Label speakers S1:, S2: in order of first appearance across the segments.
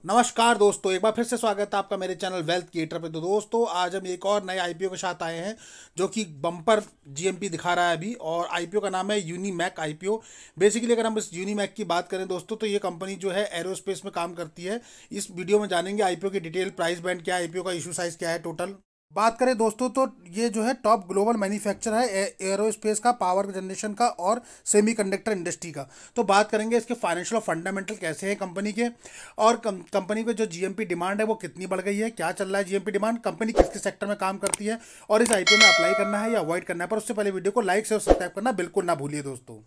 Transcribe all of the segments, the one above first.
S1: नमस्कार दोस्तों, एक बार फिर से स्वागत है आपका मेरे चैनल वेल्थ क्रिएटर पे। तो दोस्तों, आज हम एक और नए आईपीओ के साथ आए हैं जो कि बम्पर जीएमपी दिखा रहा है अभी। और आईपीओ का नाम है यूनीमैक आईपीओ। बेसिकली अगर हम इस यूनीमैक की बात करें दोस्तों, तो ये कंपनी जो है एरोस्पेस में काम करती है। इस वीडियो में जानेंगे आईपीओ की डिटेल, प्राइस बैंड क्या है, आईपीओ का इशू साइज क्या है टोटल। बात करें दोस्तों, तो ये जो है टॉप ग्लोबल मैन्युफैक्चर है एरोस्पेस का, पावर जनरेशन का और सेमीकंडक्टर इंडस्ट्री का। तो बात करेंगे इसके फाइनेंशियल और फंडामेंटल कैसे हैं कंपनी के, और कंपनी पे जो जीएमपी डिमांड है वो कितनी बढ़ गई है, क्या चल रहा है जीएमपी डिमांड, कंपनी किस किस सेक्टर में काम करती है, और इस आईपीओ में अप्लाई करना है या अवॉइड करना है। पर उससे पहले वीडियो को लाइक से और सब्सक्राइब करना बिल्कुल ना भूलिए दोस्तों।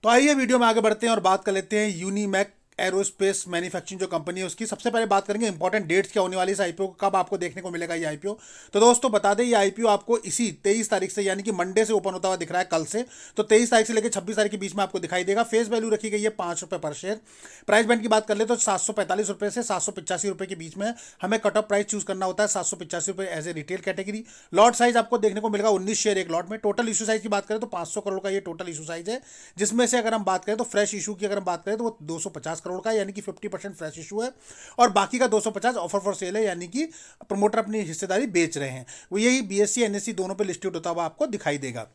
S1: तो आइए वीडियो में आगे बढ़ते हैं और बात कर लेते हैं यूनीमैक एरोस्पेस मैन्युफैक्चरिंग जो कंपनी है उसकी। सबसे पहले बात करेंगे इंपॉर्टेंट डेट्स क्या होने वाली इस आईपीओ, कब आपको देखने को मिलेगा ये आईपीओ। तो दोस्तों बता दें, ये आईपीओ आपको इसी 23 तारीख से, यानी कि मंडे से ओपन होता हुआ दिख रहा है, कल से। तो 23 तारीख से लेकर 26 तारीख के बीच में आपको दिखाई देगा। फेस वैल्यू रखी गई है ₹5 पर शेयर। प्राइस बैंड की बात कर ले तो ₹745 से ₹785 के बीच में हमें कट ऑफ प्राइस चूज करना होता है। ₹785 as a retail category. Lot size आपको देखने को मिलेगा 19 शेयर एक लॉट में। टोटल इशू साइज की बात करें तो 500 करोड़ का ये टोटल इशू साइज है, जिसमें से अगर हम बात करें तो फ्रेश इशू की अगर हम बात करें तो वो 250 करोड़ का, यानी कि 50% फ्रेश इशू है। और बाकी का 250 ऑफर फॉर सेल है, यानी कि प्रमोटर अपनी हिस्सेदारी बेच रहे हैं। वो यही बीएससी एनएससी दोनों पे लिस्टेड होता हुआ आपको दिखाई देगा।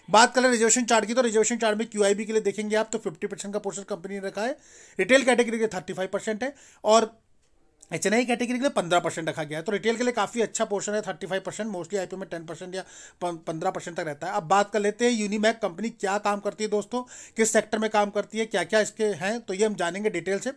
S1: बात करें रिजर्वेशन चार्ट की, तो रिजर्वेशन चार्ट में क्यूआईबी के लिए देखेंगे आप तो 50% का पोर्शन कंपनी ने रखा है। रिटेल कैटेगरी के 35% है और एचएनआई कैटेगरी के लिए 15% रखा गया है। तो रिटेल के लिए काफ़ी अच्छा पोर्शन है, 35%। मोस्टली आईपीओ में 10% या 15% तक रहता है। अब बात कर लेते हैं यूनीमैक कंपनी क्या काम करती है दोस्तों, किस सेक्टर में काम करती है, क्या क्या इसके हैं, तो ये हम जानेंगे डिटेल से।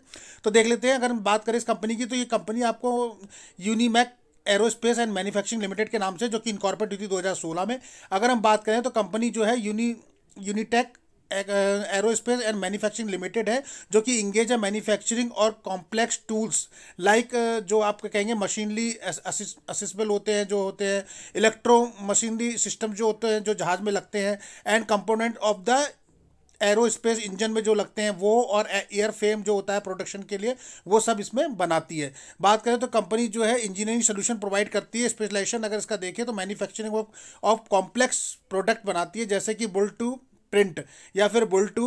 S1: तो देख लेते हैं, अगर हम बात करें इस कंपनी की, तो ये कंपनी आपको यूनीमैक एरोस्पेस एंड मैन्युफैक्चरिंग लिमिटेड के नाम से, जो कि इनकॉर्पोरेट हुई थी 2016 में। अगर हम बात करें तो कंपनी जो है Unitech aerospace and manufacturing limited है, जो कि इंगेज है मैन्युफैक्चरिंग और कॉम्प्लेक्स टूल्स लाइक जो आप कहेंगे मशीनरी असिस्टेबल होते हैं, जो होते हैं इलेक्ट्रो मशीनरी सिस्टम जो होते हैं, जो जहाज में लगते हैं, and component of the aerospace engine में जो लगते हैं वो, और एयर फ्रेम जो होता है प्रोडक्शन के लिए, वो सब इसमें बनाती है। बात करें तो कंपनी जो है इंजीनियरिंग सोल्यूशन प्रोवाइड करती है। स्पेशलाइजेशन अगर इसका देखें तो मैन्युफैक्चरिंग ऑफ कॉम्प्लेक्स प्रोडक्ट बनाती है, जैसे कि बुल टू प्रिंट या फिर बुल टू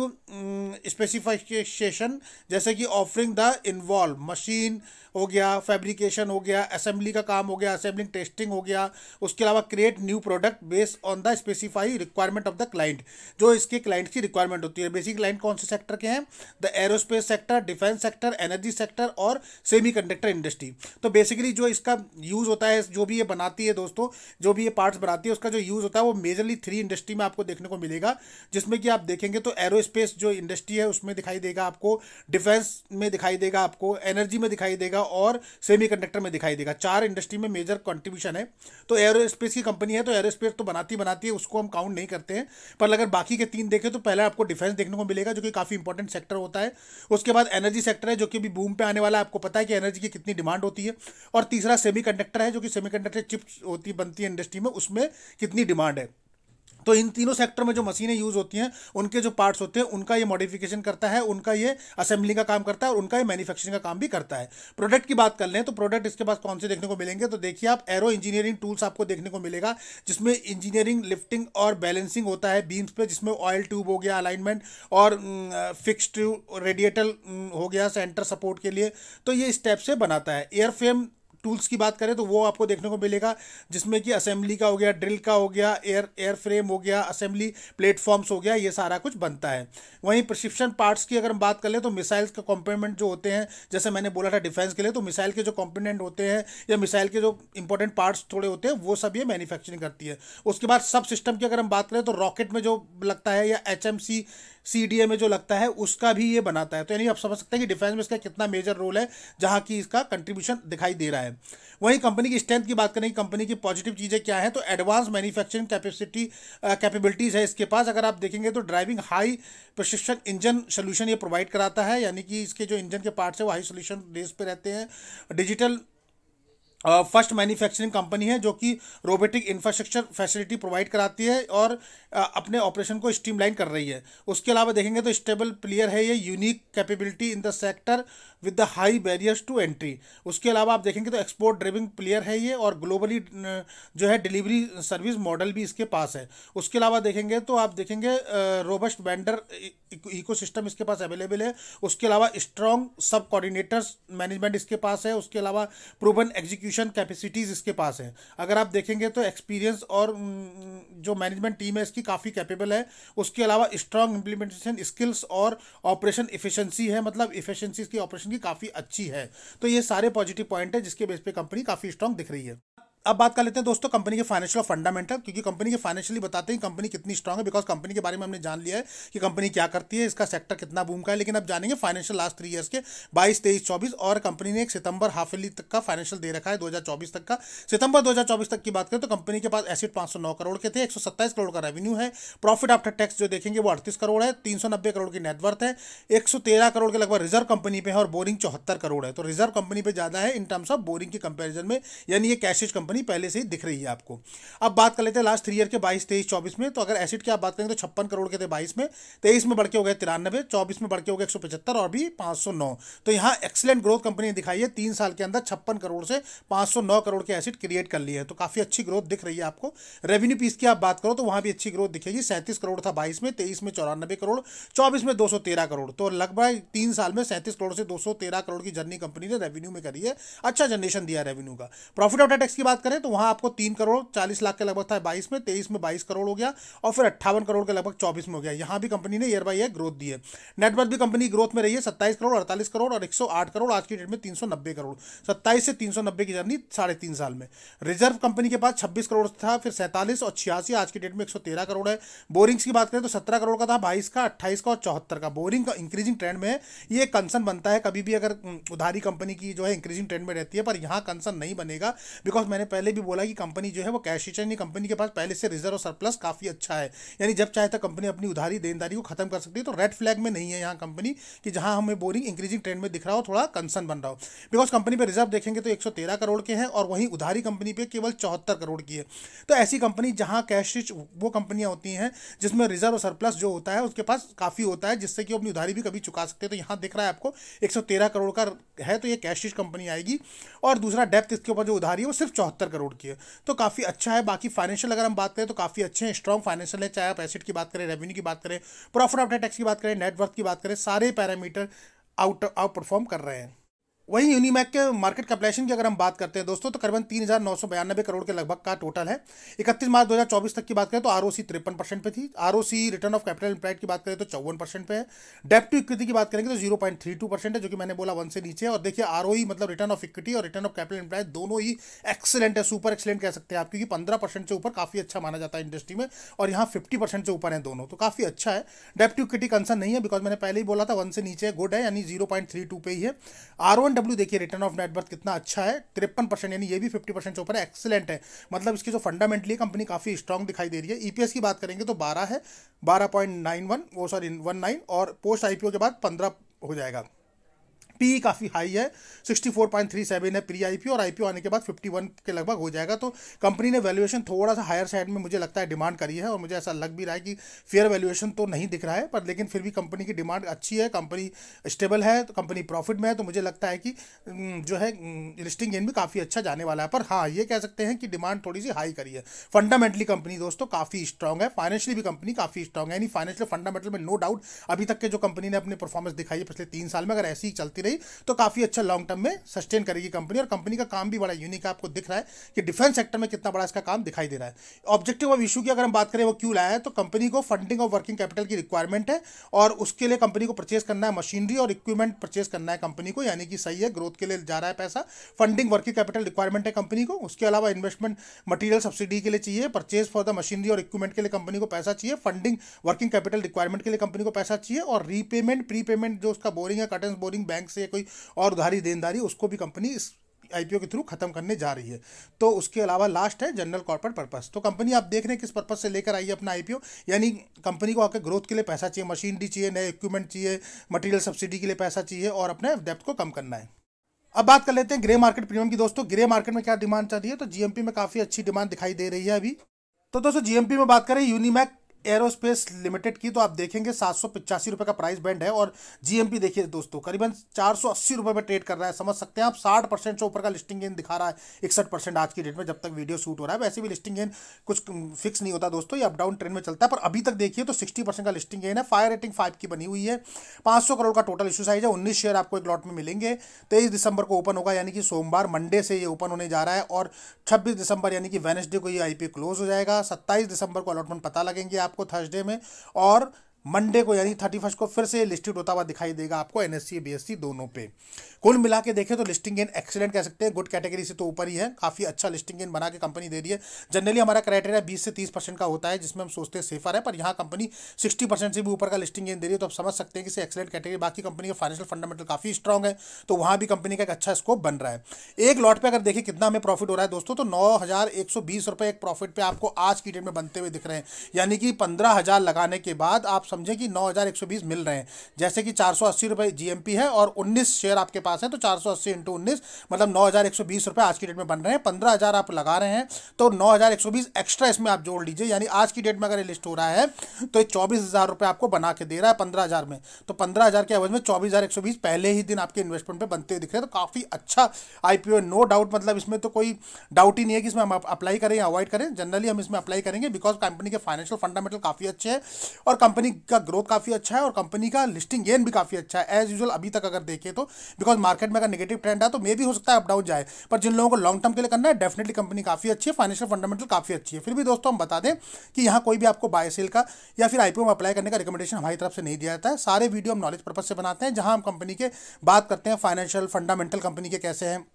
S1: स्पेसिफिकेशन, जैसे कि ऑफरिंग द इन्वॉल्व मशीन हो गया, फैब्रिकेशन हो गया, असेंबली का काम हो गया, असेंबलिंग टेस्टिंग हो गया। उसके अलावा create new product based on the specify requirement of the client, जो इसके क्लाइंट की रिक्वायरमेंट होती है। बेसिक क्लाइंट कौन से सेक्टर के हैं? The aerospace sector, defence sector, energy sector और सेमी कंडक्टर इंडस्ट्री। तो बेसिकली जो इसका यूज़ होता है, जो भी ये बनाती है दोस्तों, जो भी ये पार्ट्स बनाती है, उसका जो यूज़ होता है वो मेजरली 3 इंडस्ट्री में आपको देखने को मिलेगा। जिसमें कि आप देखेंगे तो एरोस्पेस जो इंडस्ट्री है उसमें दिखाई देगा आपको, डिफेंस में दिखाई देगा आपको, एनर्जी में दिखाई देगा और सेमीकंडक्टर में दिखाई देगा। 4 इंडस्ट्री में मेजर कंट्रीब्यूशन है। तो एरोस्पेस की कंपनी है, तो एरोस्पेस तो बनाती है, उसको हम काउंट नहीं करते हैं। पर अगर बाकी के 3 देखें तो पहले आपको डिफेंस देखने को मिलेगा, जो कि काफ़ी इंपॉर्टेंट सेक्टर होता है। उसके बाद एनर्जी सेक्टर है, जो कि अभी बूम पे आने वाला है, आपको पता है कि एनर्जी की कितनी डिमांड होती है। और तीसरा सेमीकंडक्टर है, जो कि सेमीकंडक्टर चिप्स होती बनती है इंडस्ट्री में, उसमें कितनी डिमांड है। तो इन तीनों सेक्टर में जो मशीनें यूज़ होती हैं, उनके जो पार्ट्स होते हैं, उनका ये मॉडिफिकेशन करता है, उनका ये असेंबलिंग का काम करता है और उनका ये मैन्युफैक्चरिंग का काम भी करता है। प्रोडक्ट की बात कर लें तो प्रोडक्ट इसके पास कौन से देखने को मिलेंगे, तो देखिए आप एरो इंजीनियरिंग टूल्स आपको देखने को मिलेगा, जिसमें इंजीनियरिंग लिफ्टिंग और बैलेंसिंग होता है बीम्स पे, जिसमें ऑयल ट्यूब हो गया अलाइनमेंट, और फिक्स ट्यूब रेडिएटर हो गया सेंटर सपोर्ट के लिए। तो ये स्टेप से बनाता है। एयर फ्रेम टूल्स की बात करें तो वो आपको देखने को मिलेगा, जिसमें कि असेंबली का हो गया, ड्रिल का हो गया, एयर फ्रेम हो गया, असेंबली प्लेटफॉर्म्स हो गया, ये सारा कुछ बनता है। वहीं प्रिस्क्रिप्शन पार्ट्स की अगर हम बात कर लें तो मिसाइल्स के कंपोनेंट जो होते हैं, जैसे मैंने बोला था डिफेंस के लिए, तो मिसाइल के जो कंपोनेंट होते हैं या मिसाइल के जो इंपॉर्टेंट पार्ट्स थोड़े होते हैं, वो सब ये मैन्युफैक्चरिंग करती है। उसके बाद सब सिस्टम की अगर हम बात करें तो रॉकेट में जो लगता है या एचएमसी सीडीए में जो लगता है, उसका भी ये बनाता है। तो यानी आप समझ सकते हैं कि डिफेंस में इसका कितना मेजर रोल है, जहां की इसका कंट्रीब्यूशन दिखाई दे रहा है। वहीं कंपनी की स्ट्रेंथ की बात करें, कंपनी की पॉजिटिव चीज़ें क्या है, तो एडवांस मैन्युफैक्चरिंग कैपेबिलिटीज़ है इसके पास। अगर आप देखेंगे तो driving high precision engine solution ये प्रोवाइड कराता है, यानी कि इसके जो इंजन के पार्ट्स है वो हाई सोल्यूशन बेस पे रहते हैं। डिजिटल फर्स्ट मैन्युफैक्चरिंग कंपनी है, जो कि रोबोटिक इंफ्रास्ट्रक्चर फैसिलिटी प्रोवाइड कराती है और अपने ऑपरेशन को स्ट्रीमलाइन कर रही है। उसके अलावा देखेंगे तो स्टेबल प्लेयर है ये, unique capability in the sector with the high barriers to entry. उसके अलावा आप देखेंगे तो एक्सपोर्ट ड्राइविंग प्लेयर है ये, और ग्लोबली जो है डिलीवरी सर्विस मॉडल भी इसके पास है। उसके अलावा देखेंगे तो आप देखेंगे रोबस्ट वेंडर इकोसिस्टम इसके पास अवेलेबल है। उसके अलावा स्ट्रॉन्ग सब कोऑर्डिनेटर्स मैनेजमेंट इसके पास है। उसके अलावा प्रूवन एग्जीक्यूशन कैपेसिटीज़ इसके पास है। अगर आप देखेंगे तो एक्सपीरियंस और जो मैनेजमेंट टीम है इसकी काफ़ी कैपेबल है। उसके अलावा स्ट्रॉन्ग इम्प्लीमेंटेशन स्किल्स और ऑपरेशन इफिशिएंसी है, मतलब इफिशिएंसी इसकी ऑपरेशन की काफ़ी अच्छी है। तो ये सारे पॉजिटिव पॉइंट है जिसके बेस पे कंपनी काफ़ी स्ट्रॉन्ग दिख रही है। अब बात कर लेते हैं दोस्तों कंपनी के फाइनेंशियल फंडामेंटल, क्योंकि कंपनी के फाइनेंशियली बताते हैं कंपनी कितनी स्ट्रांग है। बिकॉज कंपनी के बारे में हमने जान लिया है कि कंपनी क्या करती है, इसका सेक्टर कितना बूम का है, लेकिन अब जानेंगे फाइनेंशियल लास्ट 3 ईयर्स के 22, 23, 24। और कंपनी ने एक सितंबर हाफ ईयरली तक का फाइनेंशियल दे रखा है 2024 तक का। सितंबर 2024 तक की बात करें तो कंपनी के पास एसेट 509 करोड़ के थे, 127 करोड़ का रेवेन्यू है। प्रॉफिट आफ्टर टैक्स जो देखेंगे वो 38 करोड़ है, 390 करोड़ की नेटवर्थ है, 113 करोड़ के लगभग रिजर्व कंपनी पे है, और बोरिंग 74 करोड़ है। तो रिजर्व कंपनी पे ज्यादा है इन टर्म्स ऑफ बोरिंग की कंपेरिजन में, यानी ये कैशिश कंपनी पहले से ही दिख रही है आपको। अब बात कर लेते हैं लास्ट 3 ईयर के 22, 23, 24 में। तो अगर एसिड की आप बात करेंगे तो 56 करोड़ के थे 22 में, 23 में बढ़ के हो गए 93, 24 में बढ़ के हो गए 175 और भी 509। तो यहाँ एक्सीलेंट ग्रोथ कंपनी ने दिखाई है, 3 साल के अंदर 56 करोड़ से 509 करोड़ के एसिड क्रिएट कर लिए है। तो काफी अच्छी ग्रोथ दिख रही है आपको। रेवेन्यू पीस की आप बात करो तो वहां भी अच्छी ग्रोथ दिखेगी, 37 करोड़ था 22 में, 23 में 94 करोड़, 24 में 213 करोड़। तो लगभग 3 साल में 37 करोड़ से 213 करोड़ की जर्नी कंपनी ने रेवेन्यू में करी है। अच्छा जनरेशन दिया रेवेन्यू का। प्रॉफिट आफ्टर टैक्स की बात करें तो वहां आपको 3 करोड़ 40 लाख के लगभग था 22 में, 23 में 22 करोड़ हो गया, और फिर 58 करोड़ के लगभग 24 में हो गया। यहां भी कंपनी ने ईयर बाय ईयर ग्रोथ दी है। नेटवर्थ भी कंपनी ग्रोथ में रही है, 27 करोड़, 48 करोड़ और 108 करोड़, आज की डेट में 390 करोड़। 27 से 390 की जर्नी 3.5 साल में। रिजर्व कंपनी के पास 26 करोड़ था, फिर 47 और 86, आज की डेट में 113 करोड़ है। बोरिंग्स की बात करें तो 17 करोड़ का था 22 का, 28 का और 74 का। बोरिंग का इंक्रीजिंग ट्रेंड में है। ये कंसर्न बनता है कभी भी अगर उधारी कंपनी की जो है इंक्रीजिंग ट्रेंड में रहती है, पर यहाँ कंसर्न नहीं बनेगा। बिकॉज मैंने पहले भी बोला कि कंपनी जो है वो कैश कंपनी के पास पहले से रिजर्व और सरप्लस काफी अच्छा है, यानी जब चाहे तो कंपनी अपनी उधारी देनदारी को खत्म कर सकती है। तो रेड फ्लैग में नहीं है यहाँ कंपनी कि जहां हमें बोरिंग इंक्रीजिंग ट्रेंड में दिख रहा हो, थोड़ा कंसर्न बन रहा हो। बिकॉज कंपनी पे रिजर्व देखेंगे तो 113 करोड़ के हैं, और वहीं उधारी कंपनी पे केवल 74 करोड़ की है। तो ऐसी कंपनी जहां कैश रिच वो कंपनियां होती हैं जिसमें रिजर्व और सरप्लस जो होता है उसके पास काफी होता है, जिससे कि वो अपनी उधारी भी कभी चुका सकते हैं। तो यहाँ दिख रहा है आपको 113 करोड़ का है, तो ये कैश रिच कंपनी आएगी। और दूसरा डेप्थ इसके ऊपर जो उधारी है वो सिर्फ 74 करोड़ की है, तो काफी अच्छा है। बाकी फाइनेंशियल अगर हम बात करें तो काफी अच्छे हैं, स्ट्रॉन्ग फाइनेंशियल है। चाहे आप एसेट की बात करें, रेवेन्यू की बात करें, प्रॉफिट आफ्टर टैक्स की बात करें, नेटवर्थ की बात करें, सारे पैरामीटर आउट परफॉर्म कर रहे हैं। वहीं यूनिमैक के मार्केट कैपिटलाइजेशन की अगर हम बात करते हैं दोस्तों तो करीबन 3,992 करोड़ के लगभग का टोटल है। 31 मार्च 2024 तक की बात करें तो आरओसी 53% पे थी। ROC return of capital employed की बात करें तो 54% पे है। डेब्ट टू इक्विटी की बात करेंगे तो 0.32% है, जो कि मैंने बोला 1 से नीचे है। और देखिए आरओई मतलब रिटर्न ऑफ इक्विटी और रिटर्न ऑफ कैपिटल एम्प्लॉयड दोनों ही एक्सीलेंट है, सुपर एक्सीलेंट कह सकते हैं आप, क्योंकि 15% से ऊपर काफी अच्छा माना जाता है इंडस्ट्री में, और यहाँ 50% से ऊपर है दोनों, तो काफी अच्छा है। डेब्ट टू इक्विटी कंसर्न नहीं है, बिकॉज मैंने पहले ही बोला था 1 से नीचे है, गुड है, यानी 0.32 पे ही है। R1W देखिए रिटर्न ऑफ नेटवर्थ कितना अच्छा है, 53%, यानी ये भी 50% से ऊपर है, एक्सीलेंट है। मतलब इसकी जो फंडामेंटली कंपनी काफी स्ट्रांग दिखाई दे रही है। ईपीएस की बात करेंगे तो 12 है, 12.91 वो सॉरी 19, और पोस्ट आईपीओ के बाद 15 हो जाएगा। पी काफ़ी हाई है, 64.37 है प्री आईपीओ, और आईपीओ आने के बाद 51 के लगभग हो जाएगा। तो कंपनी ने वैल्यूएशन थोड़ा सा हायर साइड में मुझे लगता है डिमांड करी है, और मुझे ऐसा लग भी रहा है कि फेयर वैल्यूएशन तो नहीं दिख रहा है, पर लेकिन फिर भी कंपनी की डिमांड अच्छी है, कंपनी स्टेबल है, तो कंपनी प्रॉफिट में है। तो मुझे लगता है कि जो है लिस्टिंग गेन भी काफ़ी अच्छा जाने वाला है। पर हाँ, ये कह सकते हैं कि डिमांड थोड़ी सी हाई करी है। फंडामेंटली कंपनी दोस्तों काफ़ी स्ट्रांग है, फाइनेंशियली भी कंपनी काफ़ी स्ट्रांग है, यानी फाइनेंशियल फंडामेंटल में नो डाउट अभी तक के जो कंपनी ने अपने परफॉर्मेंस दिखाई है पिछले 3 साल में, अगर ऐसी ही चलती तो काफी अच्छा लॉन्ग टर्म में सस्टेन करेगी कंपनी। और कंपनी का काम भी बड़ा यूनिक है, आपको दिख रहा है कि डिफेंस सेक्टर में कितना बड़ा इसका काम दिखाई दे रहा है। ऑब्जेक्टिव ऑफ इशू की अगर हम बात करें वो क्यों लाया है, तो कंपनी को फंडिंग और वर्किंग कैपिटल की रिक्वायरमेंट है, और उसके लिए कंपनी को परचेज करना है मशीनरी और इक्विपमेंट परचेज करना है कंपनी को, यानी कि सही है, ग्रोथ के लिए जा रहा है पैसा। फंडिंग वर्किंग कैपिटल रिक्वायरमेंट है कंपनी को, उसके अलावा इन्वेस्टमेंट मटीरियल सब्सिडी के लिए चाहिए, परचेज फॉर द मशीनरी और इक्विपमेंट के लिए कंपनी को पैसा चाहिए, फंडिंग वर्किंग कैपिटल रिक्वायरमेंट के लिए कंपनी को पैसा चाहिए, और रीपेमेंट प्रीपेमेंट जो उसका बोरिंग है, कर्टन बोरिंग बैंक से कोई और उधारी देनदारी, उसको भी कंपनी इस आईपीओ के थ्रू खत्म करने जा रही है। तो उसके अलावा लास्ट है जनरल कॉर्पोरेट पर्पस। तो कंपनी आप देख रहे हैं किस पर्पस से लेकर आई है अपना आईपीओ, यानी कंपनी को आकर ग्रोथ के लिए पैसा चाहिए, मशीनरी चाहिए, नए इक्विपमेंट चाहिए, मटेरियल सब्सिडी के लिए पैसा चाहिए, और अपने डेप्थ को कम करना है। अब बात कर लेते हैं ग्रे मार्केट प्रीमियम की दोस्तों। ग्रे मार्केट में क्या डिमांड चल रही है, तो जीएमपी में काफी अच्छी डिमांड दिखाई दे रही है अभी। तो दोस्तों जीएमपी में बात करें, यूनिमैक एरोस्पेस लिमिटेड की, तो आप देखेंगे 785 रुपये का प्राइस बैंड है और जीएमपी देखिए दोस्तों करीबन 480 रुपये में ट्रेड कर रहा है। समझ सकते हैं आप 60% से ऊपर का लिस्टिंग गेन दिखा रहा है, 61% आज की डेट में जब तक वीडियो शूट हो रहा है। वैसे भी लिस्टिंग गेन कुछ फिक्स नहीं होता दोस्तों, ये अप डाउन ट्रेंड में चलता है, पर अभी तक देखिए तो 60% का लिस्टिंग गेन है। फायर रेटिंग 5 की बनी हुई है, 500 करोड़ का टोटल इशू साइज है, 19 शेयर आपको एक लॉट में मिलेंगे। 23 दिसंबर को ओपन होगा, यानी कि सोमवार मंडे से ये ओपन होने जा रहा है और 26 दिसंबर यानी कि वेडनेसडे को ये आईपीओ क्लोज हो जाएगा। 27 दिसंबर को अलॉटमेंट पता लगेंगे आपको थर्सडे में, और मंडे को यानी 31 को फिर से लिस्टेड होता हुआ दिखाई देगा आपको एनएससी बीएससी दोनों पे। कुल मिला के देखें तो लिस्टिंग गेन एक्सीलेंट कह सकते हैं, गुड कैटेगरी से तो ऊपर ही है, काफी अच्छा लिस्टिंग गेन बना के कंपनी दे रही है। जनरली हमारा क्राइटेरिया 20 से 30% का होता है जिसमें हम सोचते हैं सेफर है, पर यहाँ कंपनी 60% से भी ऊपर का लिस्टिंग गेन दे रही है, तो आप समझ सकते हैं कि एक्सीलेंट कैटेगरी। बाकी कंपनी के फाइनेंशियल फंडामेंटल काफी स्ट्रॉग है, तो वहां भी कंपनी का एक अच्छा स्कोप बन रहा है। एक लॉट पे अगर देखिए कितना हमें प्रॉफिट हो रहा है दोस्तों, तो 9,120 रुपए एक प्रॉफिट पे आपको आज की डेट में बनते हुए दिख रहे हैं, यानी कि 15,000 लगाने के बाद आप समझे कि 9,120 मिल रहे हैं। जैसे कि 480 रुपए जीएमपी है और 19 शेयर आपके पास है, तो 480 इंटू 19 मतलब 9,120 रुपए आज की डेट में बन रहे हैं। 15,000 आप लगा रहे हैं तो 9,120 एक्स्ट्रा इसमें आप जोड़ लीजिए, यानी आज की डेट में अगर लिस्ट हो रहा है तो 24,000 रुपए आपको बना के दे रहा है 15,000 में, तो 15,000 के एवज में 24,120 पहले ही दिन आपके इन्वेस्टमेंट पे बनते हुए दिख रहे हैं। तो काफी अच्छा आईपीओ, नो डाउट, मतलब इसमें तो कोई डाउट ही नहीं है कि इसमें हम अप्लाई करें या अवॉइड करें। जनरली हम इसमें अप्लाई करेंगे बिकॉज कंपनी के फाइनेंशियल फंडामेंटल काफी अच्छे हैं और कंपनी का ग्रोथ काफी अच्छा है और कंपनी का लिस्टिंग गेन भी काफी अच्छा है एज यूजुअल अभी तक अगर देखें तो। बिकॉज मार्केट में अगर नेगेटिव ट्रेंड है तो मे भी हो सकता है अप डाउन जाए, पर जिन लोगों को लॉन्ग टर्म के लिए करना है डेफिनेटली कंपनी काफी अच्छी है, फाइनेंशियल फंडामेंटल काफी अच्छी है। फिर भी दोस्तों हम बता दें कि यहाँ कोई भी आपको बाय सेल का या फिर आईपीओ में अप्लाई करने का रिकमेंडेशन हमारी तरफ से नहीं दिया जाता है। सारे वीडियो हम नॉलेज पर्पज से बनाते हैं, जहां हम कंपनी के बात करते हैं फाइनेंशियल फंडामेंटल कंपनी के कैसे हैं,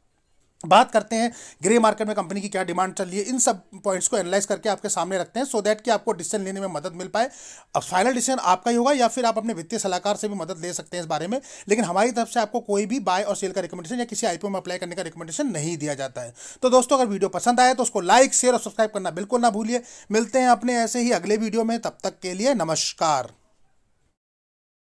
S1: बात करते हैं ग्रे मार्केट में कंपनी की क्या डिमांड चल रही है, इन सब पॉइंट्स को एनालाइज करके आपके सामने रखते हैं सो दैट कि आपको डिसीजन लेने में मदद मिल पाए। अब फाइनल डिसीजन आपका ही होगा या फिर आप अपने वित्तीय सलाहकार से भी मदद ले सकते हैं इस बारे में, लेकिन हमारी तरफ से आपको कोई भी बाय और सेल का रिकमेंडेशन या किसी आईपीओ में अप्लाई करने का रिकमेंडेशन नहीं दिया जाता है। तो दोस्तों अगर वीडियो पसंद आए तो उसको लाइक शेयर और सब्सक्राइब करना बिल्कुल ना भूलिए। मिलते हैं अपने ऐसे ही अगले वीडियो में, तब तक के लिए नमस्कार।